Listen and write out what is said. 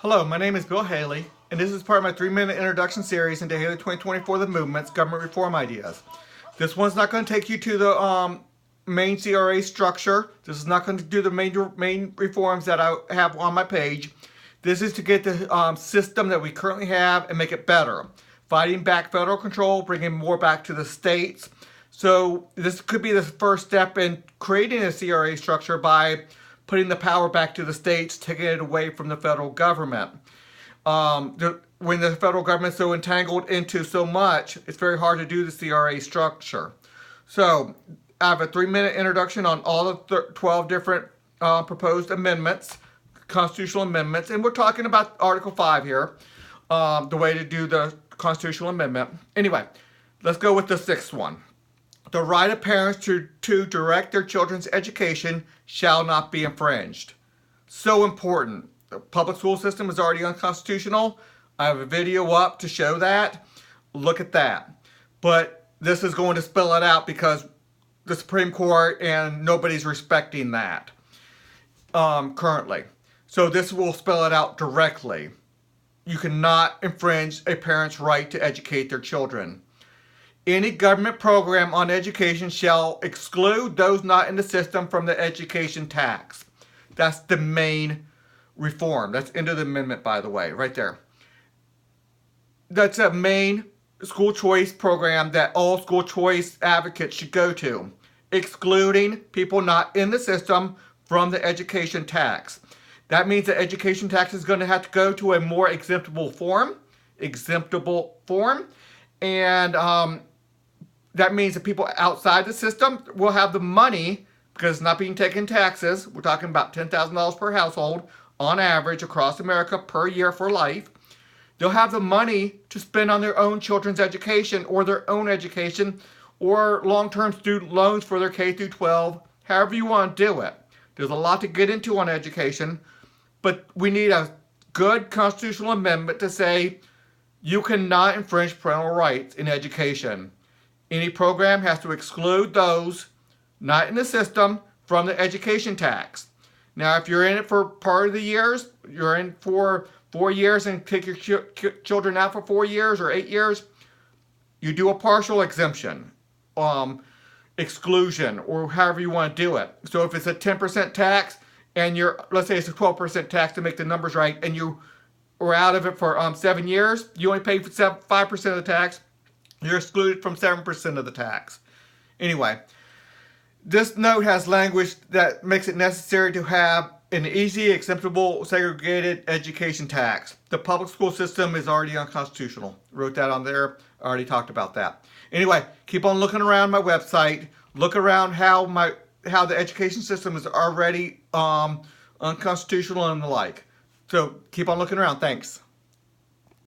Hello, my name is Bill Haley, and this is part of my 3-minute introduction series into Haley 2024 The Movement's government reform ideas. This one's not going to take you to the main CRA structure. This is not going to do the main reforms that I have on my page. This is to get the system that we currently have and make it better. Fighting back federal control, bringing more back to the states. So this could be the first step in creating a CRA structure by putting the power back to the states, taking it away from the federal government. When the federal government's so entangled into so much, it's very hard to do the CRA structure. So I have a 3-minute introduction on all of the 12 different proposed amendments, constitutional amendments, and we're talking about Article 5 here, the way to do the constitutional amendment. Anyway, let's go with the 6th one. The right of parents to direct their children's education shall not be infringed. So important. The public school system is already unconstitutional. I have a video up to show that. Look at that. But this is going to spell it out because the Supreme Court and nobody's respecting that currently. So this will spell it out directly. You cannot infringe a parent's right to educate their children. Any government program on education shall exclude those not in the system from the education tax. That's the main reform. That's into the amendment, by the way, right there. That's a main school choice program that all school choice advocates should go to, excluding people not in the system from the education tax. That means the education tax is going to have to go to a more exemptible form, and that means that people outside the system will have the money, because it's not being taken in taxes. We're talking about $10,000 per household on average across America per year for life. They'll have the money to spend on their own children's education or their own education or long-term student loans for their K through 12, however you want to do it. There's a lot to get into on education, but we need a good constitutional amendment to say you cannot infringe parental rights in education. Any program has to exclude those not in the system from the education tax. Now, if you're in it for part of the years, you're in for 4 years and take your children out for 4 years or 8 years, you do a partial exemption, exclusion, or however you want to do it. So if it's a 10% tax and let's say it's a 12% tax to make the numbers right, and you are out of it for 7 years, you only pay for 5% of the tax, you're excluded from 7% of the tax. Anyway, this note has language that makes it necessary to have an easy, acceptable, segregated education tax. The public school system is already unconstitutional. Wrote that on there. I already talked about that. Anyway, keep on looking around my website. Look around how the education system is already unconstitutional and the like. So keep on looking around. Thanks.